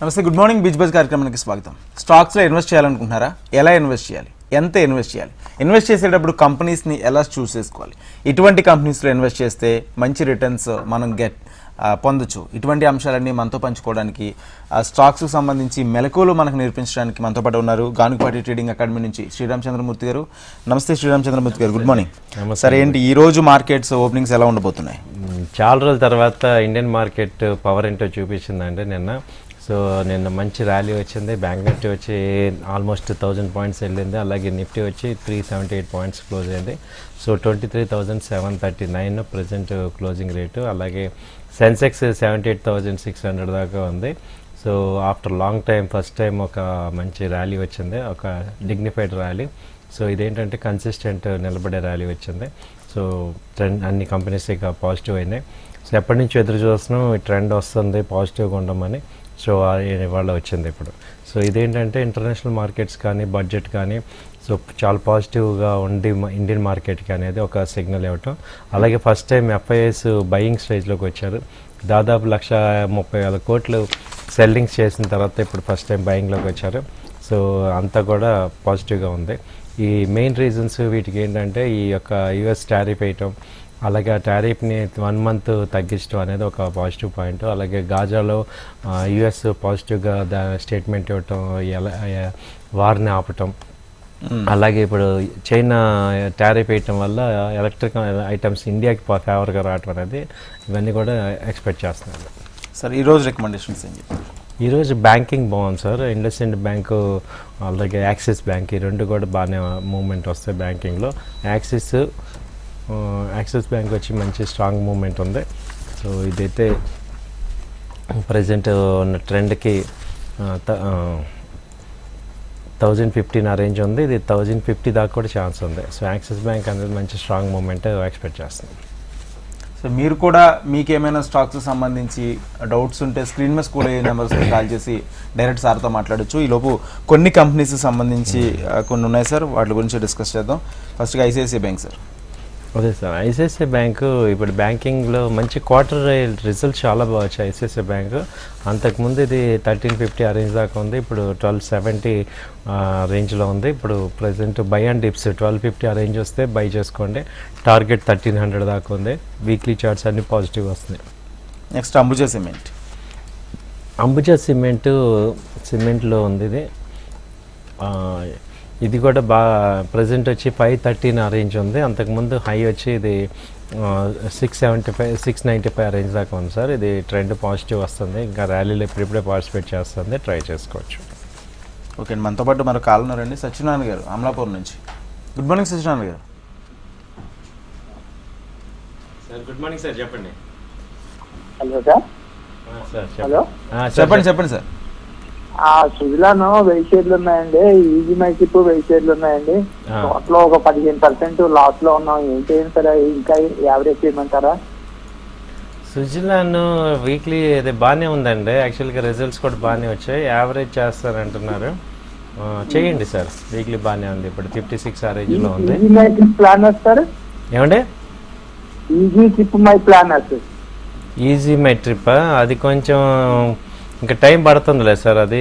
నమస్తే, good morning. బిజ్ buzz కార్యక్రమానికి స్వాగతం. స్టాక్స్లో ఇన్వెస్ట్ చేయాలనుకుంటున్నారా? ఎలా ఇన్వెస్ట్ చేయాలి, ఎంత ఇన్వెస్ట్ చేయాలి, ఇన్వెస్ట్ చేసేటప్పుడు కంపెనీస్ని ఎలా చూస్ చేసుకోవాలి, ఇటువంటి కంపెనీస్లో ఇన్వెస్ట్ చేస్తే మంచి రిటర్న్స్ మనం పొందొచ్చు, ఇటువంటి అంశాలన్నీ మనతో పంచుకోవడానికి స్టాక్స్కి సంబంధించి మెలకువలు మనకు నేర్పించడానికి మనతో పాటు ఉన్నారు గానుగపాటి ట్రేడింగ్ అకాడమీ నుంచి శ్రీరామచంద్రమూర్తి గారు. నమస్తే శ్రీరామచంద్రమూర్తి గారు, గుడ్ మార్నింగ్. సరే, ఏంటి ఈ రోజు మార్కెట్స్ ఓపెనింగ్స్ ఎలా ఉండబోతున్నాయి? చాలా రోజుల తర్వాత ఇండియన్ మార్కెట్ పవర్ ఏంటో చూపించిందండి నిన్న. సో నిన్న మంచి ర్యాలీ వచ్చింది. బ్యాంక్ నిఫ్టీ వచ్చి ఆల్మోస్ట్ 1000 పాయింట్స్ వెళ్ళింది. అలాగే నిఫ్టీ వచ్చి 378 పాయింట్స్ క్లోజ్ అయింది. So 23,739 present closing rate. అలాగే సెన్సెక్స్ 78,600 దాకా ఉంది. So after long time first time ఒక మంచి ర్యాలీ వచ్చింది, ఒక డిగ్నిఫైడ్ ర్యాలీ. సో ఇదేంటంటే కన్సిస్టెంట్ నిలబడే ర్యాలీ వచ్చింది. సో ట్రెండ్ అన్ని కంపెనీస్ ఇక పాజిటివ్ అయినాయి. సో ఎప్పటి నుంచి ఎదురు చూస్తున్నాం ఈ ట్రెండ్ వస్తుంది పాజిటివ్గా ఉండమని. సో ఇవాళ వచ్చింది ఇప్పుడు. సో ఇదేంటంటే ఇంటర్నేషనల్ మార్కెట్స్ కానీ బడ్జెట్ కానీ సో చాలా పాజిటివ్గా ఉండి ఇండియన్ మార్కెట్కి అనేది ఒక సిగ్నల్ ఇవ్వటం. అలాగే ఫస్ట్ టైం ఎఫ్ఐఎస్ బయింగ్ స్టేజ్లోకి వచ్చారు. దాదాపు 130,000 కోట్లు సెల్లింగ్స్ చేసిన తర్వాత ఇప్పుడు ఫస్ట్ టైం బయింగ్లోకి వచ్చారు. సో అంతా కూడా పాజిటివ్గా ఉంది. ఈ మెయిన్ రీజన్స్ వీటికి ఏంటంటే ఈ యొక్క యుఎస్ టారిఫ్ వేయటం, అలాగే ఆ టారిఫ్ని 1 మంత్ తగ్గించడం అనేది ఒక పాజిటివ్ పాయింట్. అలాగే గాజాలో యుఎస్ పాజిటివ్గా స్టేట్మెంట్ ఇవ్వటం, వార్ని ఆపటం. అలాగే ఇప్పుడు చైనా టారిఫ్ వేయటం వల్ల ఎలక్ట్రిక్ ఐటమ్స్ ఇండియాకి ఫేవర్గా రావటం అనేది ఇవన్నీ కూడా ఎక్స్పెక్ట్ చేస్తున్నారు. సార్ ఈరోజు రికమెండేషన్స్ ఏం చెప్పారు? ఈరోజు బ్యాంకింగ్ బాగుంది సార్. ఇండస్ఇండ్ బ్యాంకు అలాగే యాక్సిస్ బ్యాంక్ ఈ రెండు కూడా బాగానే మూవ్మెంట్ వస్తాయి బ్యాంకింగ్లో. యాక్సిస్ బ్యాంక్ వచ్చి మంచి స్ట్రాంగ్ మూవ్మెంట్ ఉంది. సో ఇదైతే ప్రజెంట్ ఉన్న ట్రెండ్కి 1015 ఆ రేంజ్ ఉంది. ఇది 1050 దాకా కూడా ఛాన్స్ ఉంది. సో యాక్సిస్ బ్యాంక్ అనేది మంచి స్ట్రాంగ్ మూవ్మెంట్ ఎక్స్పెక్ట్ చేస్తుంది. సో మీరు కూడా మీకేమైనా స్టాక్స్ సంబంధించి డౌట్స్ ఉంటే స్క్రీన్ మీద స్కూల్ అయ్యే నెంబర్స్కి కాల్ చేసి డైరెక్ట్ సార్తో మాట్లాడచ్చు. ఈలోపు కొన్ని కంపెనీస్ సంబంధించి కొన్ని ఉన్నాయి సార్, వాటి గురించి డిస్కస్ చేద్దాం. ఫస్ట్గా ఐసిఐసిఐ బ్యాంక్ సార్. అదే సార్, ఐసిఐసిఐ బ్యాంకు ఇప్పుడు బ్యాంకింగ్లో మంచి క్వార్టర్ రిజల్ట్స్ చాలా బాగా వచ్చాయి ఐసిఐసిఐ బ్యాంకు. అంతకుముందు ఇది 1350 ఆ రేంజ్ దాకా ఉంది, ఇప్పుడు 1270 రేంజ్లో ఉంది. ఇప్పుడు ప్రజెంట్ బై అండ్ డిప్స్ 1250 ఆ రేంజ్ వస్తే బై చేసుకోండి. టార్గెట్ 1300 దాకా ఉంది. వీక్లీ చార్ట్స్ అన్ని పాజిటివ్ వస్తున్నాయి. Next Ambuja cement. అంబుజా సిమెంట్లో ఉంది ఇది కూడా బాగా ప్రజెంట్ వచ్చి 513 ఆ రేంజ్ ఉంది. అంతకుముందు హై వచ్చి ఇది 675 695 ఆ రేంజ్ దాకా ఉంది సార్. ఇది ట్రెండ్ పాజిటివ్ వస్తుంది. ఇంకా ర్యాలీలో ఇప్పుడిప్పుడే పార్టిసిపేట్ చేస్తుంది, ట్రై చేసుకోవచ్చు. ఓకే అండి, మనతో పాటు మరో కాల్ ఉన్నారండి, సత్యనారాయణ గారు అమలాపూర్ నుంచి. గుడ్ మార్నింగ్ సత్యనారాయణ గారు. సార్ గుడ్ మార్నింగ్ సార్, చెప్పండి. Hello sir. హలో చెప్పండి సార్. సుజలాను 1000 షేర్లు ఉన్నాయండి, ఈజీ మైసిప్ 1000 షేర్లు ఉన్నాయండి. టోటల్ ఒక 15% లాస్ లో ఉన్నాం. ఏం చేయండి సార్, ఇంకా యావరేజ్ చేయమంటారా? సుజలాన్ వీక్లీ అది బాగానే ఉందండి. యాక్చువల్గా రిజల్ట్స్ కూడా బాగానే వచ్చాయి. యావరేజ్ చేస్తారంటున్నారు, చేయండి సార్. వీక్లీ బాగానే ఉంది, ఇప్పుడు 56 ఆ రేంజ్లో ఉంది. Easy my trip planner sir. ఏమండి? Easy trip my planner. Easy my trip అది కొంచెం ఇంకా టైం పడుతుందిలే సార్. అది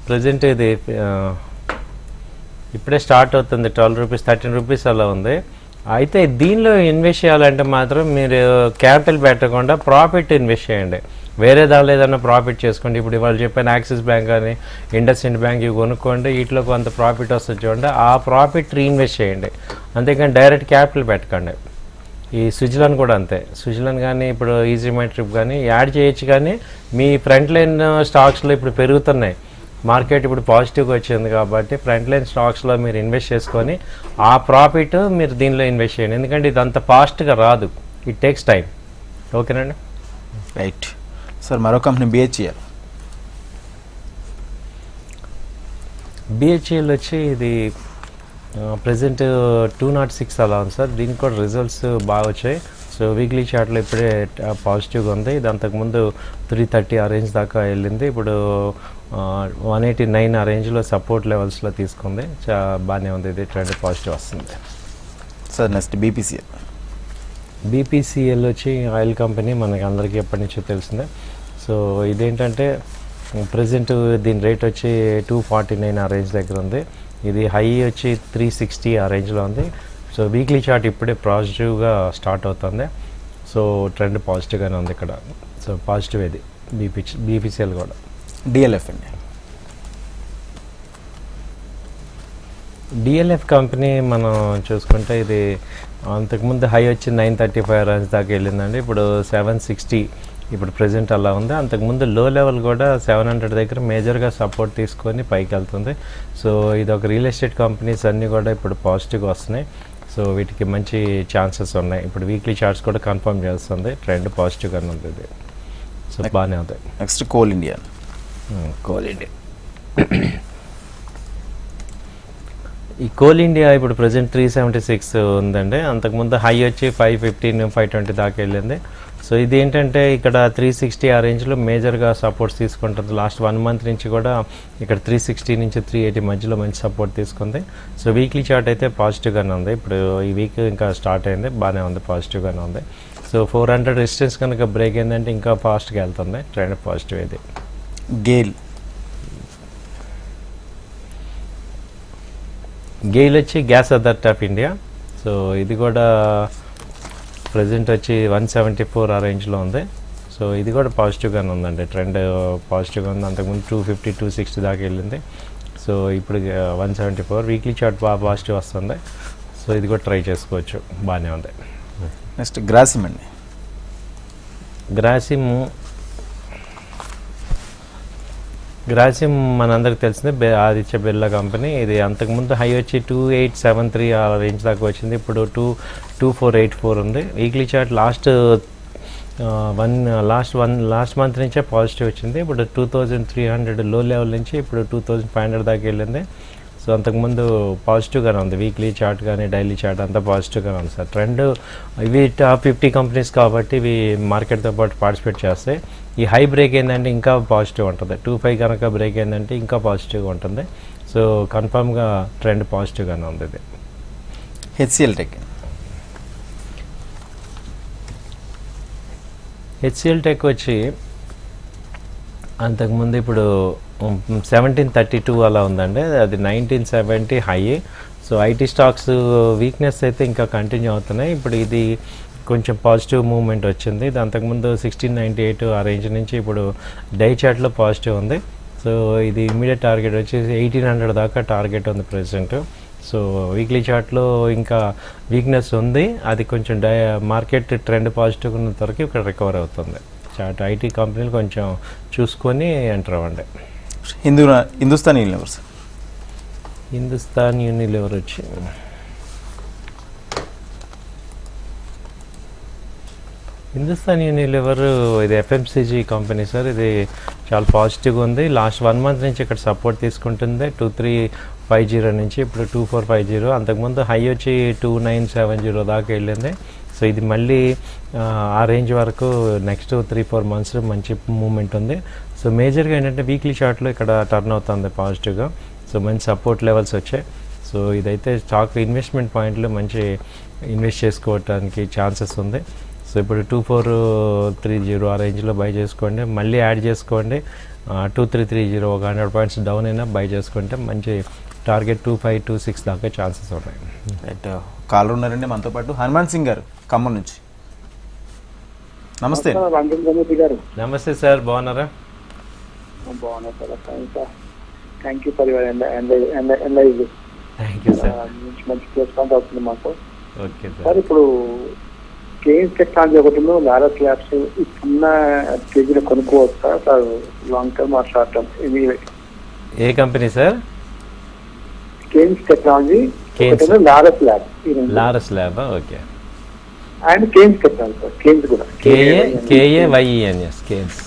ప్రజెంట్ ఇది ఇప్పుడే స్టార్ట్ అవుతుంది. 12 రూపీస్ 13 రూపీస్ అలా ఉంది. అయితే దీనిలో ఇన్వెస్ట్ చేయాలంటే మాత్రం మీరు క్యాపిటల్ పెట్టకుండా ప్రాఫిట్ ఇన్వెస్ట్ చేయండి. వేరే దానిలో ఏదైనా ప్రాఫిట్ చేసుకోండి. ఇప్పుడు ఇవాళ చెప్పిన యాక్సిస్ బ్యాంక్ కానీ ఇండస్ఇండ్ బ్యాంక్ ఇవి కొనుక్కోండి, వీటిలో కొంత ప్రాఫిట్ వస్తుంది చూడండి, ఆ ప్రాఫిట్ రీఇన్వెస్ట్ చేయండి. అంతేకాని డైరెక్ట్ క్యాపిటల్ పెట్టకండి. ఈ స్విట్జర్లాండ్ కూడా అంతే. స్విట్జర్లాండ్ కానీ ఇప్పుడు ఈజీ మై ట్రిప్ కానీ యాడ్ చేయొచ్చు, కానీ మీ ఫ్రంట్ లైన్ స్టాక్స్లో ఇప్పుడు పెరుగుతున్నాయి. మార్కెట్ ఇప్పుడు పాజిటివ్గా వచ్చింది కాబట్టి ఫ్రంట్ లైన్ స్టాక్స్లో మీరు ఇన్వెస్ట్ చేసుకొని ఆ ప్రాఫిట్ మీరు దీనిలో ఇన్వెస్ట్ చేయండి. ఎందుకంటే ఇది అంత ఫాస్ట్గా రాదు, ఇట్ టేక్స్ టైం. ఓకేనండి, రైట్ సార్. మరో కంపెనీ బిహెచ్ఈఎల్. బిహెచ్ఈఎల్ వచ్చి ఇది ప్రజెంట్ 206 అలా ఉంది సార్. దీనికి కూడా రిజల్ట్స్ బాగా వచ్చాయి. సో వీక్లీ చార్ట్లో ఇప్పుడే పాజిటివ్గా ఉంది. ఇది అంతకుముందు 330 ఆ రేంజ్ దాకా వెళ్ళింది. ఇప్పుడు 189 ఆ రేంజ్లో సపోర్ట్ లెవెల్స్లో తీసుకుంది. బాగానే ఉంది, ఇది ట్రెండ్ పాజిటివ్ వస్తుంది సార్. Next BPCL. బీపీసీఎల్ వచ్చి ఆయిల్ కంపెనీ, మనకి అందరికీ ఎప్పటి నుంచో తెలిసిందే. సో ఇదేంటంటే ప్రజెంట్ దీని రేట్ వచ్చి 249 ఆ రేంజ్ దగ్గర ఉంది. ఇది హై వచ్చి 360 ఆ రేంజ్లో ఉంది. సో వీక్లీ చార్ట్ ఇప్పుడే పాజిటివ్గా స్టార్ట్ అవుతుంది. సో ట్రెండ్ పాజిటివ్గానే ఉంది ఇక్కడ. సో పాజిటివ్ ఇది బీపీసీఎల్ కూడా. డిఎల్ఎఫ్ అండి. డిఎల్ఎఫ్ కంపెనీ మనం చూసుకుంటే ఇది అంతకుముందు హై వచ్చి 935 రేంజ్ దాకా వెళ్ళిందండి. ఇప్పుడు 760 ఇప్పుడు ప్రజెంట్ అలా ఉంది. అంతకుముందు లో లెవెల్ కూడా 700 దగ్గర మేజర్గా సపోర్ట్ తీసుకొని పైకి వెళ్తుంది. సో ఇది ఒక రియల్ ఎస్టేట్ కంపెనీస్ అన్నీ కూడా ఇప్పుడు పాజిటివ్గా వస్తున్నాయి. సో వీటికి మంచి ఛాన్సెస్ ఉన్నాయి. ఇప్పుడు వీక్లీ చార్ట్స్ కూడా కన్ఫర్మ్ చేస్తుంది ట్రెండ్ పాజిటివ్గానే ఉంది ఇది. సో బాగానే ఉంది. Next coal India. Coal India ఈ కోల్ ఇండియా ఇప్పుడు ప్రజెంట్ 376 ఉందండి. అంతకుముందు హై వచ్చి 515 520 దాకా వెళ్ళింది. సో ఇది ఏంటంటే ఇక్కడ 360 ఆ రేంజ్లో మేజర్గా సపోర్ట్స్ తీసుకుంటుంది. లాస్ట్ 1 మంత్ నుంచి కూడా ఇక్కడ 360 నుంచి 380 మధ్యలో మంచి సపోర్ట్ తీసుకుంది. సో వీక్లీ చార్ట్ అయితే పాజిటివ్గానే ఉంది. ఇప్పుడు ఈ వీక్ ఇంకా స్టార్ట్ అయింది, బాగానే ఉంది, పాజిటివ్గానే ఉంది. సో 400 రెసిస్టెన్స్ కనుక బ్రేక్ అయిందంటే ఇంకా ఫాస్ట్గా వెళ్తుంది, ట్రెండ్ పాజిటివ్ ఇది. గెయిల్ వచ్చి gas authority of India. So ఇది కూడా ప్రజెంట్ వచ్చి 174 ఆ రేంజ్లో ఉంది. సో ఇది కూడా పాజిటివ్గానే ఉందండి, ట్రెండ్ పాజిటివ్గా ఉంది. అంతకుముందు 250 260 దాకా వెళ్ళింది. సో ఇప్పుడు 174 వీక్లీ చార్ట్ బాగా పాజిటివ్ వస్తుంది. సో ఇది కూడా ట్రై చేసుకోవచ్చు, బాగానే ఉంది. నెక్స్ట్ గ్రాసిమ్ అండి. గ్రాసిమ్ మనందరికి తెలిసిందే, ఆదిత్య బిర్లా కంపెనీ. ఇది అంతకుముందు హై వచ్చి 2873 ఆ రేంజ్ దాకా వచ్చింది. ఇప్పుడు 2484 ఉంది. వీక్లీ చార్ట్ లాస్ట్ మంత్ నుంచే పాజిటివ్ వచ్చింది. ఇప్పుడు 2300 లో లెవెల్ నుంచి ఇప్పుడు 2500 దాకా వెళ్ళింది. సో అంతకుముందు పాజిటివ్గానే ఉంది, వీక్లీ చార్ట్ కానీ డైలీ చార్ట్ అంతా పాజిటివ్గానే ఉంది సార్. ట్రెండ్ ఇవి టాప్ 50 కంపెనీస్ కాబట్టి ఇవి మార్కెట్తో పాటు పార్టిసిపేట్ చేస్తాయి. ఈ హై బ్రేక్ ఏంటంటే ఇంకా పాజిటివ్ ఉంటుంది. 25 కనుక బ్రేక్ ఏంటంటే ఇంకా పాజిటివ్గా ఉంటుంది. సో కన్ఫామ్గా ట్రెండ్ పాజిటివ్గానే ఉంది ఇది. HCl tech. హెచ్సిఎల్ టెక్ వచ్చి అంతకుముందు ఇప్పుడు 1732 అలా ఉందండి. అది 1970 high. So IT stocks weakness అయితే ఇంకా కంటిన్యూ అవుతున్నాయి. ఇప్పుడు ఇది కొంచెం పాజిటివ్ మూవ్మెంట్ వచ్చింది. ఇది అంతకుముందు 1698 ఆ రేంజ్ నుంచి ఇప్పుడు డై చార్ట్లో పాజిటివ్ ఉంది. సో ఇది ఇమీడియట్ టార్గెట్ వచ్చేసి 1800 దాకా టార్గెట్ ఉంది ప్రెసెంట్. సో వీక్లీ చార్ట్లో ఇంకా వీక్నెస్ ఉంది. అది కొంచెం మార్కెట్ ట్రెండ్ పాజిటివ్ ఉన్న వరకు ఇక్కడ రికవర్ అవుతుంది. చార్ట్ ఐటీ కంపెనీలు కొంచెం చూసుకొని ఎంటర్ అవ్వండి. హిందుస్థాన్ యూనిలివర్. హిందుస్థాన్ యూనిలివర్ వచ్చి ఇది ఎఫ్ఎంసీజీ కంపెనీ సార్. ఇది చాలా పాజిటివ్గా ఉంది. లాస్ట్ 1 మంత్ నుంచి ఇక్కడ సపోర్ట్ తీసుకుంటుంది 2350 నుంచి ఇప్పుడు 2450. అంతకుముందు హై వచ్చి 2970 దాకా వెళ్ళింది. సో ఇది మళ్ళీ ఆ రేంజ్ వరకు నెక్స్ట్ 3-4 మంత్స్ మంచి మూమెంట్ ఉంది. సో మేజర్గా ఏంటంటే వీక్లీ చార్ట్లో ఇక్కడ టర్న్ అవుతుంది పాజిటివ్గా. సో మంచి సపోర్ట్ లెవెల్స్ వచ్చాయి. సో ఇదైతే స్టాక్ ఇన్వెస్ట్మెంట్ పాయింట్లో మంచి ఇన్వెస్ట్ చేసుకోవడానికి ఛాన్సెస్ ఉంది. సో ఇప్పుడు 2430 ఆ రేంజ్లో బై చేసుకోండి, మళ్ళీ యాడ్ చేసుకోండి 2330 ఒక 100 పాయింట్స్ డౌన్ అయినా బై చేసుకుంటే మంచి టార్గెట్ 2526 దాకా ఛాన్సెస్ ఉన్నాయి. రైట్, కాలర్ ఉన్నారండి మనతో పాటు. హనుమాన్ సింగ్ గారు ఖమ్మం నుంచి. నమస్తే. నమస్తే సార్, బాగున్నారా? బాగున్నా sir. Thank you for your analyse. Thank you sir. మంచి రెస్పాన్స్ అవుతుంది మాకు. ఓకే సార్, ఇప్పుడు కేఎస్ టెక్నాలజీ ఒకటిలో లారస్ ల్యాబ్స్ చిన్న కేజీలో కొనుక్కోవచ్చా sir? Long term or short term? ఇది ఏ company sir? Kaynes technology, Laurus lab. Laurus lab, okay. And Kaynes technology sir. Kaynes కూడా KAYENS కేన్స్.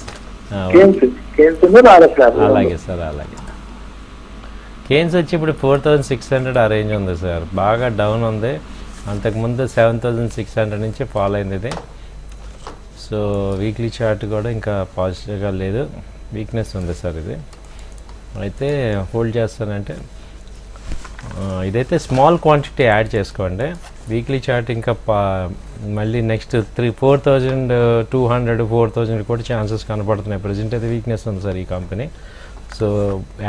లారస్ ల్యాబ్. అలాగే సార్, అలాగే. కేన్స్ వచ్చి ఇప్పుడు 4600 ఆ రేంజ్ ఉంది సార్. బాగా డౌన్ ఉంది. అంతకుముందు 7600 నుంచి ఫాల్ అయింది ఇది. సో వీక్లీ చార్ట్ కూడా ఇంకా పాజిటివ్గా లేదు, వీక్నెస్ ఉంది సార్. ఇది అయితే హోల్డ్ చేస్తానంటే ఇదైతే స్మాల్ క్వాంటిటీ యాడ్ చేసుకోండి. వీక్లీ చార్ట్ ఇంకా మళ్ళీ నెక్స్ట్ 4,200 4,000 కూడా ఛాన్సెస్ కనపడుతున్నాయి. ప్రజెంట్ అయితే వీక్నెస్ ఉంది సార్ ఈ కంపెనీ. సో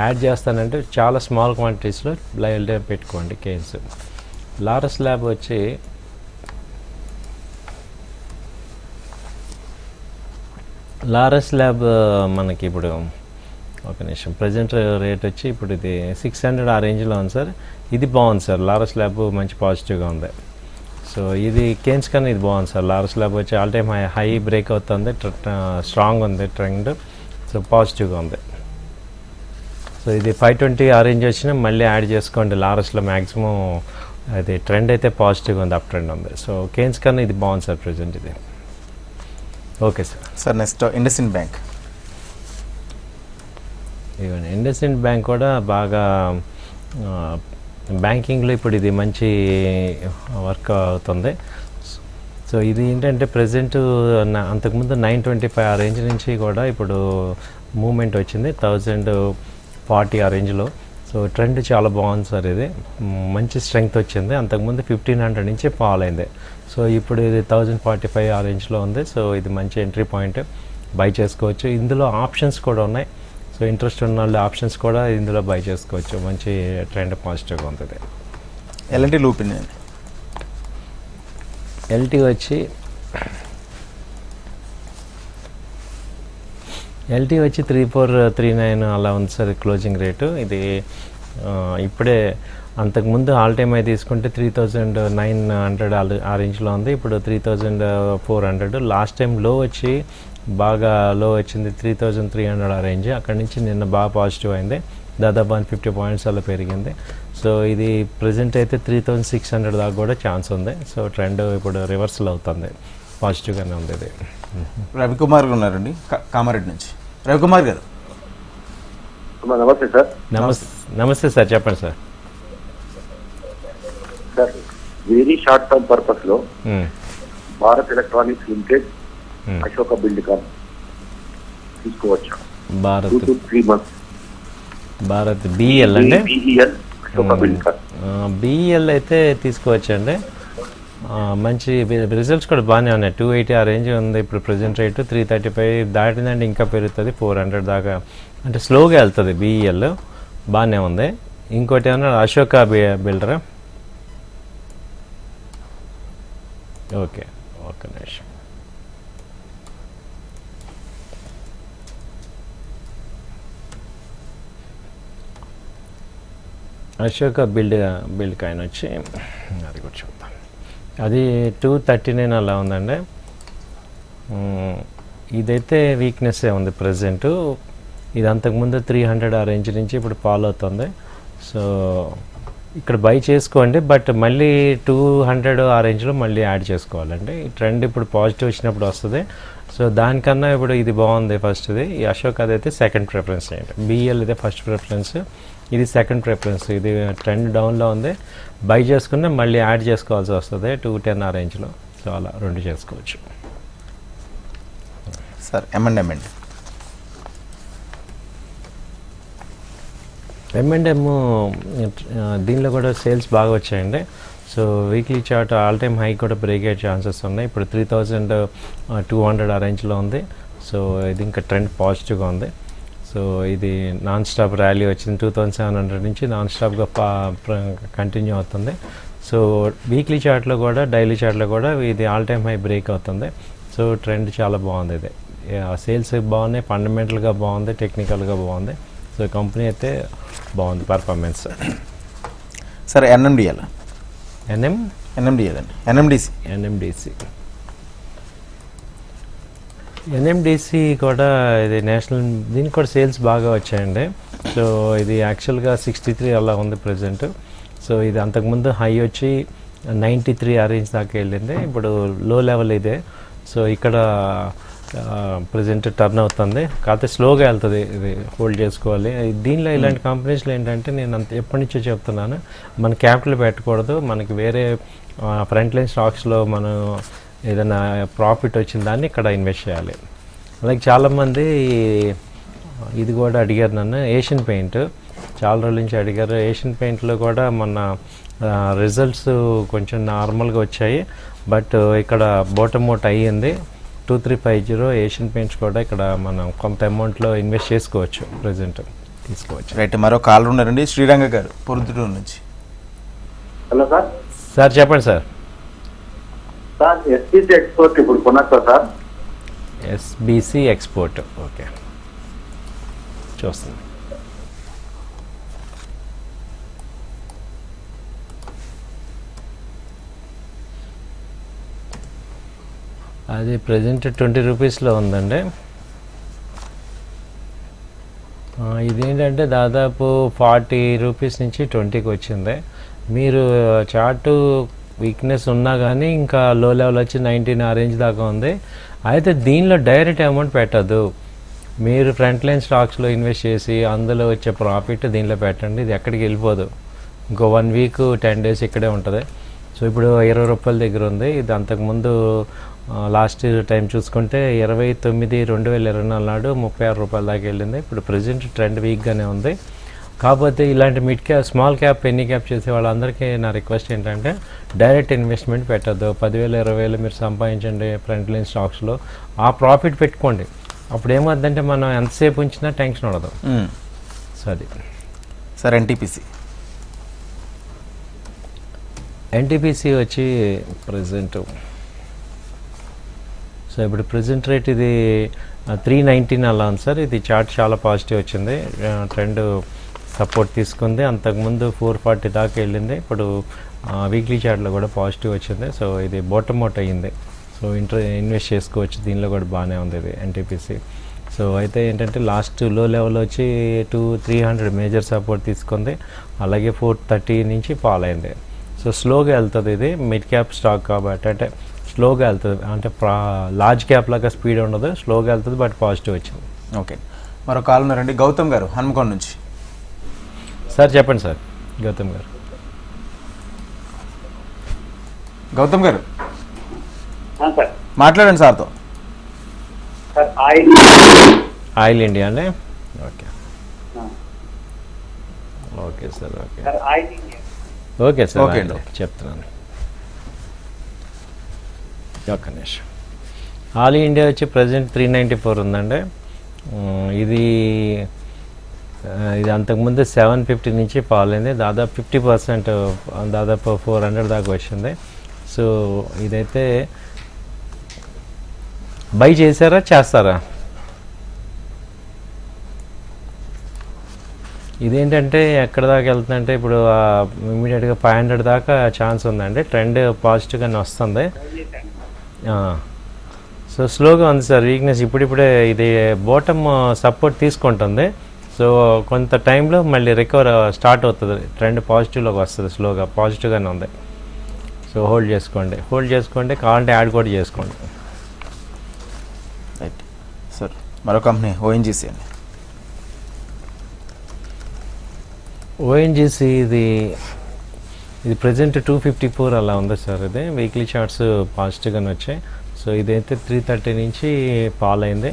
యాడ్ చేస్తానంటే చాలా స్మాల్ క్వాంటిటీస్లో లైవ్ పెట్టుకోండి కేన్స్. లారస్ ల్యాబ్ వచ్చి మనకి ఇప్పుడు ఒక నిమిషం ప్రజెంట్ రేట్ వచ్చి ఇప్పుడు ఇది 600 ఆ రేంజ్లో ఉంది సార్. ఇది బాగుంది సార్, లారస్ ల్యాబ్ మంచి పాజిటివ్గా ఉంది. సో ఇది కేన్స్ కన్నా ఇది బాగుంది సార్. లారస్ ల్యాబ్ వచ్చి ఆల్ టైమ్ హై బ్రేక్ అవుతుంది, స్ట్రాంగ్ ఉంది ట్రెండ్, సో పాజిటివ్గా ఉంది. సో ఇది 520 ఆ రేంజ్ వచ్చినా మళ్ళీ యాడ్ చేసుకోండి. లారస్లో మ్యాక్సిమం అది ట్రెండ్ అయితే పాజిటివ్గా ఉంది, అప్ ట్రెండ్ ఉంది. సో కేన్స్ కన్నా ఇది బాగుంది సార్ ప్రజెంట్ ఇది. Okay sir. Sir next IndusInd bank. ఇవన్నీ ఇండస్ఇండ్ బ్యాంక్ కూడా బాగా బ్యాంకింగ్లో ఇప్పుడు ఇది మంచి వర్క్ అవుతుంది. సో ఇది ఏంటంటే ప్రజెంట్ అంతకుముందు 925 ఆ రేంజ్ నుంచి కూడా ఇప్పుడు మూమెంట్ వచ్చింది 1040 ఆ రేంజ్లో. సో ట్రెండ్ చాలా బాగుంది సార్, ఇది మంచి స్ట్రెంగ్త్ వచ్చింది. అంతకుముందు 1500 నుంచి ఫాల్ అయింది. సో ఇప్పుడు ఇది 1045 ఆ రేంజ్లో ఉంది. సో ఇది మంచి ఎంట్రీ పాయింట్, బై చేసుకోవచ్చు. ఇందులో ఆప్షన్స్ కూడా ఉన్నాయి. సో ఇంట్రెస్ట్ ఉన్న వాళ్ళు ఆప్షన్స్ కూడా ఇందులో బై చేసుకోవచ్చు. మంచి ట్రెండ్ పాజిటివ్గా ఉంటుంది. ఎల్ఎన్టీ లూపిన్. ఎల్టీ వచ్చి 3439 అలా ఉంది సార్ క్లోజింగ్ రేటు. ఇది ఇప్పుడే అంతకుముందు ఆల్ టైమ్ అయి తీసుకుంటే 3900 ఆ రేంజ్లో ఉంది. ఇప్పుడు 3400. లాస్ట్ టైం లో వచ్చి బాగా లో వచ్చింది 3300 ఆ రేంజ్. అక్కడి నుంచి నిన్న బాగా పాజిటివ్ అయింది, దాదాపు 150 పాయింట్స్ అలా పెరిగింది. సో ఇది ప్రజెంట్ అయితే 3600 దాకా కూడా ఛాన్స్ ఉంది. సో ట్రెండ్ ఇప్పుడు రివర్సల్ అవుతుంది, పాజిటివ్గానే ఉంది ఇది. రవికుమార్ ఉన్నారండి కామారెడ్డి నుంచి. రవికుమార్ గారు. నమస్తే సార్. నమస్తే సార్, చెప్పండి sir. Sir very short term purpose లో భారత్ ఎలక్ట్రానిక్స్ లిమిటెడ్ అశోక బిల్డ్కాన్ తీసుకోవచ్చు. Bharat 2 to 3 months. Bharat BL అంటే అశోక బిల్డ్కాన్ బిఎల్ అయితే తీసుకోవచ్చండి. మంచి రిజల్ట్స్ కూడా బాగానే ఉన్నాయి. 280 ఆ రేంజ్ ఉంది ఇప్పుడు ప్రజెంట్ రేటు. 335 దాటిందంటే ఇంకా పెరుగుతుంది 400 దాకా. అంటే స్లోగా వెళ్తుంది బిఎల్, బాగానే ఉంది. ఇంకోటి ఏమన్నా అశోక బిల్డరా? ఓకే, ఒక నిమిషం. అశోక బిల్డ్ కాయిన్ వచ్చి అది కూడా చూద్దాం. అది 239 అలా ఉందండి. ఇదైతే వీక్నెస్సే ఉంది ప్రజెంటు. ఇది అంతకుముందు 300 ఆ రేంజ్ నుంచి ఇప్పుడు ఫాలో అవుతుంది. సో ఇక్కడ బై చేసుకోండి, బట్ మళ్ళీ 200 ఆ రేంజ్లో మళ్ళీ యాడ్ చేసుకోవాలండి. ఈ ట్రెండ్ ఇప్పుడు పాజిటివ్ వచ్చినప్పుడు వస్తుంది. సో దానికన్నా ఇప్పుడు ఇది బాగుంది ఫస్ట్ది. ఈ అశోక్ అదైతే సెకండ్ ప్రిఫరెన్స్ చేయండి. బిఎల్ ఇదే ఫస్ట్ ప్రిఫరెన్స్, ఇది సెకండ్ ప్రిఫరెన్స్. ఇది ట్రెండ్ డౌన్లో ఉంది, బై చేసుకున్న మళ్ళీ యాడ్ చేసుకోవాల్సి వస్తుంది 210 ఆ రేంజ్లో. సో అలా రెండు చేసుకోవచ్చు సార్. M&M దీనిలో కూడా సేల్స్ బాగా వచ్చాయండి. So weekly chart all time high కూడా బ్రేక్ అయ్యే ఛాన్సెస్ ఉన్నాయి. ఇప్పుడు 3200 ఆ రేంజ్లో ఉంది. సో ఇది ఇంకా ట్రెండ్ పాజిటివ్గా ఉంది. సో ఇది నాన్ స్టాప్ ర్యాలీ వచ్చింది 2700 నుంచి నాన్ స్టాప్గా కంటిన్యూ అవుతుంది. సో వీక్లీ చార్ట్లో కూడా డైలీ చార్ట్లో కూడా ఇది ఆల్ టైమ్ హై బ్రేక్ అవుతుంది. సో ట్రెండ్ చాలా బాగుంది. ఇది సేల్స్ బాగున్నాయి, ఫండమెంటల్గా బాగుంది, టెక్నికల్గా బాగుంది. సో కంపెనీ అయితే బాగుంది పర్ఫార్మెన్స్. Sir NMDL. NMDL అండి. ఎన్ఎండిసి కూడా ఇది నేషనల్, దీనికి కూడా సేల్స్ బాగా వచ్చాయండి. సో ఇది యాక్చువల్గా 63 అలా ఉంది ప్రజెంట్. సో ఇది అంతకుముందు హై వచ్చి 93 ఆ రేంజ్ దాకా వెళ్ళింది. ఇప్పుడు లో లెవెల్ ఇదే. సో ఇక్కడ ప్రజెంట్ టర్న్ అవుతుంది, కాకపోతే స్లోగా వెళ్తుంది. ఇది హోల్డ్ చేసుకోవాలి. దీనిలో ఇలాంటి కంపెనీస్లో ఏంటంటే నేను ఎప్పటి నుంచో చెప్తున్నాను, మన క్యాపిటల్ పెట్టకూడదు. మనకి వేరే ఫ్రంట్ లైన్ స్టాక్స్లో మనం ఏదైనా ప్రాఫిట్ వచ్చిన దాన్ని ఇక్కడ ఇన్వెస్ట్ చేయాలి. అలాగే చాలామంది ఇది కూడా అడిగారు నన్ను. ఏషియన్ పెయింట్ చాలా రోజుల నుంచి అడిగారు. ఏషియన్ పెయింట్లో కూడా మొన్న రిజల్ట్స్ కొంచెం నార్మల్గా వచ్చాయి, బట్ ఇక్కడ బాటమ్ అవుట్ అయ్యింది. 2350 ఏషియన్ పెయింట్స్ కూడా ఇక్కడ మనం కొంత అమౌంట్లో ఇన్వెస్ట్ చేసుకోవచ్చు, ప్రజెంట్ తీసుకోవచ్చు. రైట్, మరో కాలర్ ఉన్నారండి, శ్రీరంగ గారు పొరుదుటూరు నుంచి. Hello sir. సార్ చెప్పండి సార్. సార్ ఎస్పీసీ ఎక్స్పోర్ట్ ఇప్పుడు కొనొచ్చా సార్? ఎస్బీసీ ఎక్స్పోర్ట్, ఓకే చూస్తుంది. అది ప్రజెంట్ 20 రూపీస్లో ఉందండి. ఇదేంటంటే దాదాపు 40 రూపీస్ నుంచి 20కి వచ్చింది. మీరు చార్టు వీక్నెస్ ఉన్నా కానీ ఇంకా లో లెవెల్ వచ్చి 19 ఆ రేంజ్ దాకా ఉంది. అయితే దీనిలో డైరెక్ట్ అమౌంట్ పెట్టద్దు, మీరు ఫ్రంట్ లైన్ స్టాక్స్లో ఇన్వెస్ట్ చేసి అందులో వచ్చే ప్రాఫిట్ దీనిలో పెట్టండి. ఇది ఎక్కడికి వెళ్ళిపోదు, ఇంకో 1 వీక్ 10 డేస్ ఇక్కడే ఉంటుంది. సో ఇప్పుడు 20 రూపాయల దగ్గర ఉంది. ఇది అంతకుముందు లాస్ట్ టైం చూసుకుంటే 29/2024 నాడు 36 రూపాయల దాకా వెళ్ళింది. ఇప్పుడు ప్రజెంట్ ట్రెండ్ వీక్గానే ఉంది. కాకపోతే ఇలాంటి mid cap, small cap, penny cap చేసే వాళ్ళందరికీ నా రిక్వెస్ట్ ఏంటంటే డైరెక్ట్ ఇన్వెస్ట్మెంట్ పెట్టద్దు. 10,000 20,000 మీరు సంపాదించండి ఫ్రంట్ లైన్ స్టాక్స్లో, ఆ ప్రాఫిట్ పెట్టుకోండి. అప్పుడు ఏమవుతుందంటే మనం ఎంతసేపు ఉంచినా టెన్షన్ ఉండదు. సో అది సార్. ఎన్టీపీసీ వచ్చి ప్రజెంట్, సో ఇప్పుడు ప్రజెంట్ రేట్ ఇది 319 అలా ఉంది సార్. ఇది చార్ట్ చాలా పాజిటివ్ వచ్చింది, ట్రెండ్ సపోర్ట్ తీసుకుంది. అంతకుముందు 440 దాకా వెళ్ళింది. ఇప్పుడు వీక్లీ చార్ట్లో కూడా పాజిటివ్ వచ్చింది. సో ఇది బాటమ్ అవుట్ అయ్యింది. సో ఇన్వెస్ట్ చేసుకోవచ్చు, దీనిలో కూడా బాగానే ఉంది ఇది ఎన్టీపీసీ. సో అయితే ఏంటంటే లాస్ట్ లో లెవెల్ వచ్చి 300 మేజర్ సపోర్ట్ తీసుకుంది, అలాగే 430 నుంచి ఫాల్ అయింది. సో స్లోగా వెళ్తుంది, ఇది మిడ్ క్యాప్ స్టాక్ కాబట్టి అంటే స్లోగా వెళ్తుంది, అంటే లార్జ్ క్యాప్ లాగా స్పీడ్ ఉండదు, స్లోగా వెళ్తుంది, బట్ పాజిటివ్ వచ్చింది. ఓకే, మరో కాల్ ఉన్నారండి, గౌతమ్ గారు హన్మకొండ నుంచి. సార్ చెప్పండి సార్. గౌతమ్ గారు. గౌతమ్ గారు సార్ మాట్లాడండి సార్తో. సార్ ఆయిల్ ఇండియా అండి. Okay okay sir. Okay okay sir. Okay అండి చెప్తున్నాను, ఒక్క నిమిషం. ఆల్ ఇండియా వచ్చి ప్రజెంట్ 394 ఉందండి. ఇది అంతకుముందు 750 నుంచి ఫాల్ అయింది, దాదాపు 50%, దాదాపు 400 దాకా వచ్చింది. సో ఇదైతే బై చేస్తారా? ఇదేంటంటే ఎక్కడ దాకా వెళ్తుందంటే ఇప్పుడు ఇమీడియట్గా 500 దాకా ఛాన్స్ ఉందండి. ట్రెండ్ పాజిటివ్గానే వస్తుంది. సో స్లోగా ఉంది సార్, వీక్నెస్ ఇప్పుడిప్పుడే ఇది బాటమ్ సపోర్ట్ తీసుకుంటుంది. సో కొంత టైంలో మళ్ళీ రికవర్ స్టార్ట్ అవుతుంది, ట్రెండ్ పాజిటివ్లోకి వస్తుంది, స్లోగా పాజిటివ్గానే ఉంది. సో హోల్డ్ చేసుకోండి, కావాలంటే యాడ్ కూడా చేసుకోండి. Right sir. మరో కంపెనీ ఓఎన్జీసీ అండి. ఓఎన్జీసీ ఇది ప్రజెంట్ 254 అలా ఉంది సార్. ఇది వీక్లీ చార్ట్స్ పాజిటివ్గానే వచ్చాయి. సో ఇదైతే 330 నుంచి ఫాల్ అయింది.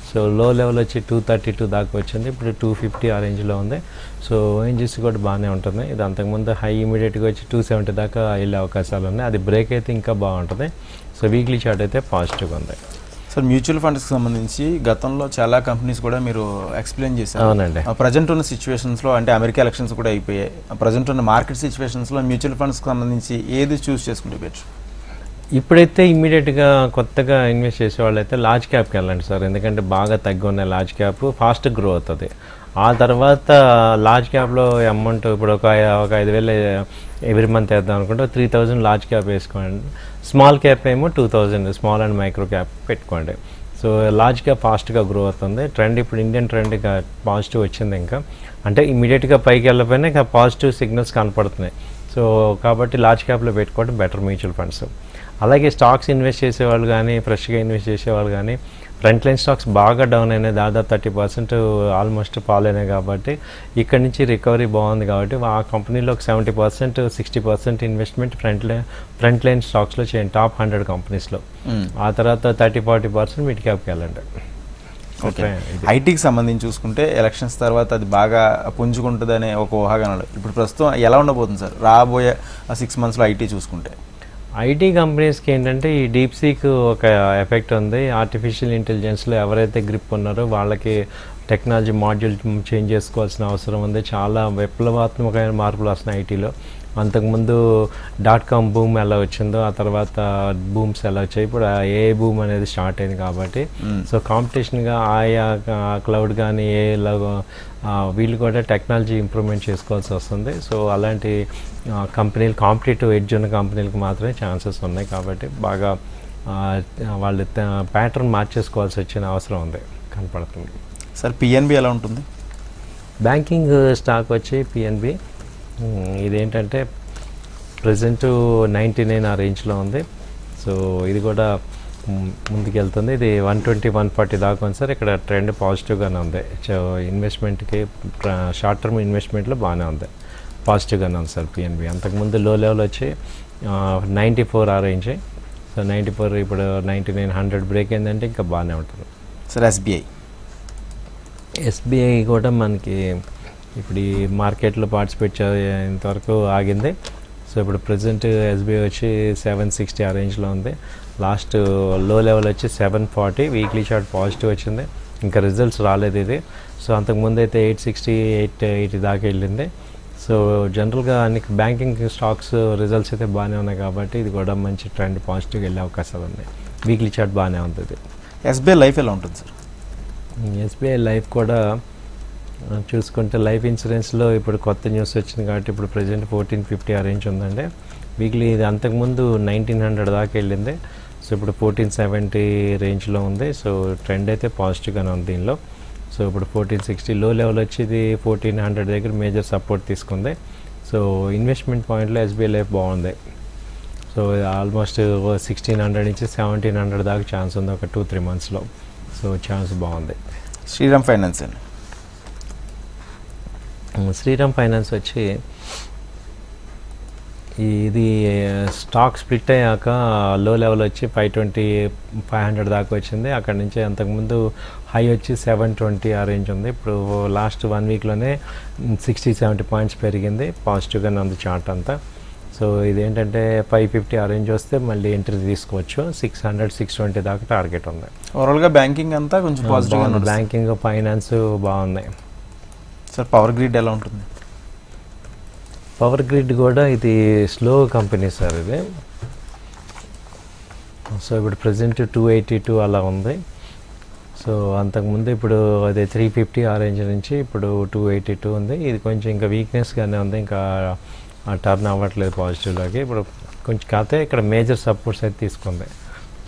సో లో లెవెల్ వచ్చి 232 దాకా వచ్చింది, ఇప్పుడు 250 ఆ రేంజ్లో ఉంది. సో ఓఎన్జీసీ కూడా బాగానే ఉంటుంది. ఇది అంతకుముందు హై ఇమీడియట్గా వచ్చి 270 దాకా వెళ్ళే అవకాశాలు ఉన్నాయి. అది బ్రేక్ అయితే ఇంకా బాగుంటుంది. సో వీక్లీ చార్ట్ అయితే పాజిటివ్గా ఉంది. సార్, మ్యూచువల్ ఫండ్స్కి సంబంధించి గతంలో చాలా కంపెనీస్ కూడా మీరు ఎక్స్ప్లెయిన్ చేశారు. అవునండి. ప్రజెంట్ ఉన్న సిచ్యువేషన్స్లో, అంటే అమెరికా ఎలక్షన్స్ కూడా అయిపోయాయి, ప్రజెంట్ ఉన్న మార్కెట్ సిచ్యువేషన్స్లో మ్యూచువల్ ఫండ్స్కి సంబంధించి ఏది చూస్ చేసుకుంటే బెటర్? ఇప్పుడైతే ఇమ్మీడియట్గా కొత్తగా ఇన్వెస్ట్ చేసే వాళ్ళు అయితే లార్జ్ క్యాప్కి వెళ్ళండి సార్, ఎందుకంటే బాగా తగ్గి ఉన్నాయి లార్జ్ క్యాప్, ఫాస్ట్ గ్రో అవుతుంది. ఆ తర్వాత లార్జ్ క్యాప్లో అమౌంట్ ఇప్పుడు ఒక 5,000 ఎవ్రీ మంత్ వేద్దాం అనుకుంటే 3,000 లార్జ్ క్యాప్ వేసుకోండి. స్మాల్ క్యాప్ ఏమో 2,000 స్మాల్ అండ్ మైక్రో క్యాప్ పెట్టుకోండి. సో లార్జ్ క్యాప్ ఫాస్ట్గా గ్రో అవుతుంది. ట్రెండ్ ఇప్పుడు ఇండియన్ ట్రెండ్ పాజిటివ్ వచ్చింది. ఇంకా అంటే ఇమీడియట్గా పైకి వెళ్ళకపోయినా ఇంకా పాజిటివ్ సిగ్నల్స్ కనపడుతున్నాయి. సో కాబట్టి లార్జ్ క్యాప్లో పెట్టుకోవడం బెటర్ మ్యూచువల్ ఫండ్స్. అలాగే స్టాక్స్ ఇన్వెస్ట్ చేసేవాళ్ళు కానీ, ఫ్రెష్గా ఇన్వెస్ట్ చేసేవాళ్ళు కానీ, ఫ్రంట్ లైన్ స్టాక్స్ బాగా డౌన్ అయినాయి, దాదాపు 30% ఆల్మోస్ట్ ఫాల్ అయినాయి. కాబట్టి ఇక్కడ నుంచి రికవరీ బాగుంది. కాబట్టి ఆ కంపెనీలో ఒక 70% 60% ఇన్వెస్ట్మెంట్ ఫ్రంట్ లైన్ స్టాక్స్లో చేయండి, టాప్ 100 కంపెనీస్లో. ఆ తర్వాత 30-40% మిడ్ క్యాప్కి వెళ్ళండి. ఓకే, ఐటీకి సంబంధించి చూసుకుంటే ఎలక్షన్స్ తర్వాత అది బాగా పుంజుకుంటుందనే ఒక ఊహాగానాలు ఇప్పుడు ప్రస్తుతం ఎలా ఉండబోతుంది సార్ రాబోయే 6 monthsలో ఐటీ చూసుకుంటే? ఐటీ కంపెనీస్కి ఏంటంటే ఈ డీప్సీక్ ఒక ఎఫెక్ట్ ఉంది. ఆర్టిఫిషియల్ ఇంటెలిజెన్స్లో ఎవరైతే గ్రిప్ ఉన్నారో వాళ్ళకి టెక్నాలజీ మాడ్యూల్ చేంజ్ చేసుకోవాల్సిన అవసరం ఉంది. చాలా విప్లవాత్మకమైన మార్పులు వస్తున్నాయి ఐటీలో. అంతకుముందు .com బూమ్ ఎలా వచ్చిందో ఆ తర్వాత బూమ్స్ ఎలా వచ్చాయి, ఇప్పుడు ఏ బూమ్ అనేది స్టార్ట్ అయింది కాబట్టి సో కాంపిటీషన్గా ఆయా క్లౌడ్ కానీ ఏలో వీళ్ళు కూడా టెక్నాలజీ ఇంప్రూవ్మెంట్ చేసుకోవాల్సి వస్తుంది. సో అలాంటి కంపెనీలు కాంపిటేటివ్ ఎడ్జ్ ఉన్న కంపెనీలకు మాత్రమే ఛాన్సెస్ ఉన్నాయి కాబట్టి బాగా వాళ్ళు ప్యాటర్న్ మార్చేసుకోవాల్సి వచ్చిన అవసరం ఉంది కనపడుతుంది. సార్ పిఎన్బి ఎలా ఉంటుంది? బ్యాంకింగ్ స్టాక్ వచ్చి పిఎన్బి ఇదేంటంటే ప్రజెంట్ 99 ఆ రేంజ్లో ఉంది. సో ఇది కూడా ముందుకెళ్తుంది. ఇది 120, 140 దాకా ఉంది సార్. ఇక్కడ ట్రెండ్ పాజిటివ్గానే ఉంది. సో ఇన్వెస్ట్మెంట్కి షార్ట్ టర్మ్ ఇన్వెస్ట్మెంట్లో బాగానే ఉంది, పాజిటివ్గానే ఉంది సార్ పిఎన్బి. అంతకుముందు లో లెవెల్ వచ్చి 94 ఆ రేంజ్. సో 94 ఇప్పుడు 99, 100 బ్రేక్ అయిందంటే ఇంకా బాగానే ఉంటుంది సార్. ఎస్బీఐ కూడా మనకి ఇప్పుడు ఈ మార్కెట్లో పార్టిసిపేట్ చేసేంతవరకు ఆగింది. సో ఇప్పుడు ప్రజెంట్ ఎస్బీఐ వచ్చి 760 ఆ రేంజ్లో ఉంది. లాస్ట్ లో లెవెల్ వచ్చి 740, వీక్లీ చార్ట్ పాజిటివ్ వచ్చింది. ఇంకా రిజల్ట్స్ రాలేదు ఇది. సో అంతకుముందు అయితే 860, 880 దాకా వెళ్ళింది. సో జనరల్గా అన్ని బ్యాంకింగ్ స్టాక్స్ రిజల్ట్స్ అయితే బాగానే ఉన్నాయి కాబట్టి ఇది కూడా మంచి ట్రెండ్ పాజిటివ్గా వెళ్ళే అవకాశాలు ఉన్నాయి. వీక్లీ చార్ట్ బాగానే ఉంది ఇది. ఎస్బీఐ లైఫ్ ఎలా ఉంటుంది సార్? ఎస్బీఐ లైఫ్ కూడా చూసుకుంటే లైఫ్ ఇన్సూరెన్స్లో ఇప్పుడు కొత్త న్యూస్ వచ్చింది కాబట్టి ఇప్పుడు ప్రజెంట్ 1450 ఆ రేంజ్ ఉందండి వీక్లీ. ఇది అంతకుముందు 1900 దాకా వెళ్ళింది. సో ఇప్పుడు 1470 రేంజ్లో ఉంది. సో ట్రెండ్ అయితే పాజిటివ్గానే ఉంది దీనిలో. సో ఇప్పుడు 1460 లో లెవెల్ వచ్చి ఇది 1400 దగ్గర మేజర్ సపోర్ట్ తీసుకుంది. సో ఇన్వెస్ట్మెంట్ పాయింట్లో ఎస్బీఐ లైఫ్ బాగుంది. సో ఆల్మోస్ట్ 1600 నుంచి 1700 దాకా ఛాన్స్ ఉంది ఒక 2-3 monthsలో. సో ఛాన్స్ బాగుంది. శ్రీరామ్ ఫైనాన్స్ అండి. శ్రీరామ్ ఫైనాన్స్ వచ్చి ఇది స్టాక్ స్ప్లిట్ అయ్యాక లో లెవెల్ వచ్చి 520, 500 దాకా వచ్చింది. అక్కడ నుంచి అంతకుముందు హై వచ్చి 720 ఆ రేంజ్ ఉంది. ఇప్పుడు లాస్ట్ 1 weekలోనే 60-70 పాయింట్స్ పెరిగింది. పాజిటివ్గానే ఉంది చార్ట్ అంతా. సో ఇదేంటంటే 550 ఆ రేంజ్ వస్తే మళ్ళీ ఎంట్రీ తీసుకోవచ్చు. 600, 620 దాకా టార్గెట్ ఉంది. ఓవరాల్గా బ్యాంకింగ్ అంతా కొంచెం పాజిటివ్. బ్యాంకింగ్, ఫైనాన్స్ బాగున్నాయి సార్. పవర్ గ్రిడ్ ఎలా ఉంటుంది? పవర్ గ్రిడ్ కూడా ఇది స్లో కంపెనీ సార్ ఇది. సో ఇప్పుడు ప్రజెంట్ 282 అలా ఉంది. సో అంతకుముందు ఇప్పుడు అదే 350 ఆ రేంజ్ నుంచి ఇప్పుడు 282 ఉంది. ఇది కొంచెం ఇంకా వీక్నెస్గానే ఉంది, ఇంకా టర్న్ అవ్వట్లేదు పాజిటివ్లోకి. ఇప్పుడు కొంచెం కాకపోతే ఇక్కడ మేజర్ సపోర్ట్స్ అయితే తీసుకుంది.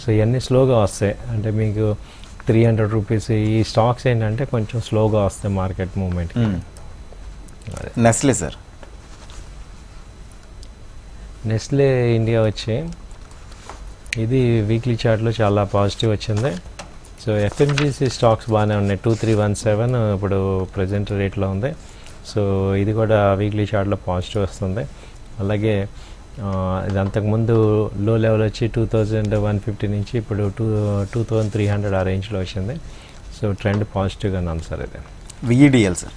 సో ఇవన్నీ స్లోగా వస్తాయి. అంటే మీకు 300 రూపీస్ ఈ స్టాక్స్ ఏంటంటే కొంచెం స్లోగా వస్తాయి market movement. Nestle sir. Nestle India వచ్చి ఇది వీక్లీ చార్ట్లో చాలా పాజిటివ్ వచ్చింది. సో ఎఫ్ఎంజీసీ స్టాక్స్ బాగానే ఉన్నాయి. 2317 ఇప్పుడు ప్రజెంట్ రేట్లో ఉంది. సో ఇది కూడా వీక్లీ చార్ట్లో పాజిటివ్ వస్తుంది. అలాగే ఇది అంతకుముందు లో లెవెల్ వచ్చి 2150 నుంచి ఇప్పుడు 2300 ఆ రేంజ్లో వచ్చింది. సో ట్రెండ్ పాజిటివ్గానే ఉంది సార్. ఇది విఈడిఎల్ సార్.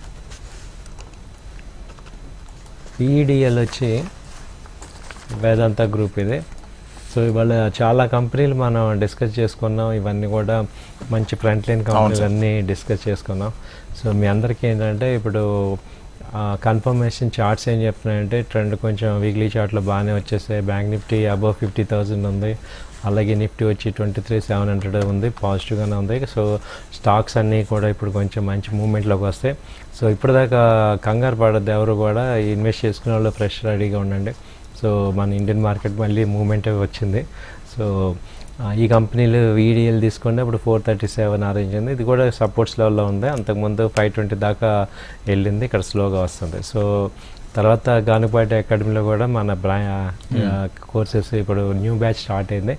విఈడిఎల్ వచ్చి వేదాంత గ్రూప్ ఇది. సో ఇవాళ చాలా కంపెనీలు మనం డిస్కస్ చేసుకున్నాం. ఇవన్నీ కూడా మంచి ఫ్రంట్ లైన్ కంపెనీలు అన్నీ డిస్కస్ చేసుకున్నాం. సో మీ అందరికీ ఏంటంటే ఇప్పుడు కన్ఫర్మేషన్ చార్ట్స్ ఏం చెప్తున్నాయంటే ట్రెండ్ కొంచెం వీక్లీ చార్ట్లో బాగానే వచ్చేసాయి. బ్యాంక్ నిఫ్టీ అబవ్ 50,000 ఉంది. అలాగే నిఫ్టీ వచ్చి 23,700 ఉంది, పాజిటివ్గానే ఉంది. సో స్టాక్స్ అన్నీ కూడా ఇప్పుడు కొంచెం మంచి మూమెంట్లోకి వస్తాయి. సో ఇప్పటిదాకా కంగారు పడద్దు ఎవరు కూడా. ఇన్వెస్ట్ చేసుకునే వాళ్ళు ఫ్రెష్ రెడీగా ఉండండి. సో మన ఇండియన్ మార్కెట్ మళ్ళీ మూమెంట్ వచ్చింది. సో ఈ కంపెనీలు వీడిఎల్ తీసుకుంటే ఇప్పుడు 437 ఆ రేంజ్ ఉంది. ఇది కూడా సపోర్ట్స్ లెవెల్లో ఉంది. అంతకుముందు 520 దాకా వెళ్ళింది, ఇక్కడ స్లోగా వస్తుంది. సో తర్వాత గానుపాటి అకాడమీలో కూడా మన కోర్సెస్ ఇప్పుడు న్యూ బ్యాచ్ స్టార్ట్ అయింది.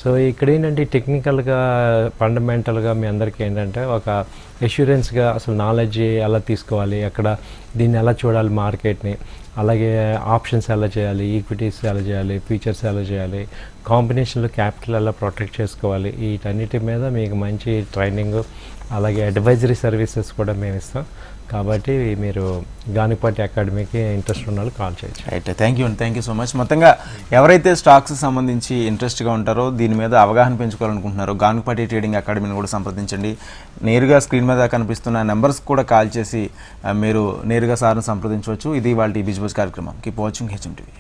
సో ఇక్కడ ఏంటంటే టెక్నికల్గా ఫండమెంటల్గా మీ అందరికీ ఏంటంటే ఒక ఎష్యూరెన్స్గా అసలు నాలెడ్జ్ ఎలా తీసుకోవాలి, అక్కడ దీన్ని ఎలా చూడాలి మార్కెట్ని, అలాగే ఆప్షన్స్ ఎలా చేయాలి, ఈక్విటీస్ ఎలా చేయాలి, ఫీచర్స్ ఎలా చేయాలి, కాంబినేషన్లో క్యాపిటల్ ఎలా ప్రొటెక్ట్ చేసుకోవాలి, వీటన్నిటి మీద మీకు మంచి ట్రైనింగ్ అలాగే అడ్వైజరీ సర్వీసెస్ కూడా మేము ఇస్తాం. కాబట్టి మీరు గానిపాటి అకాడమీకి ఇంట్రెస్ట్ ఉన్న వాళ్ళు కాల్ చేయొచ్చు. రైట్, థ్యాంక్ యూ అండి, థ్యాంక్ యూ సో మచ్. మొత్తంగా ఎవరైతే స్టాక్స్ సంబంధించి ఇంట్రెస్ట్గా ఉంటారో, దీని మీద అవగాహన పెంచుకోవాలనుకుంటున్నారో, గానిపాటి ట్రేడింగ్ అకాడమీని కూడా సంప్రదించండి. నేరుగా స్క్రీన్ మీద కనిపిస్తున్న నెంబర్స్ కూడా కాల్ చేసి మీరు నేరుగా సార్ను సంప్రదించవచ్చు. ఇది వాళ్ళ బిజినెస్ కార్యక్రమం. Keep watching HM TV.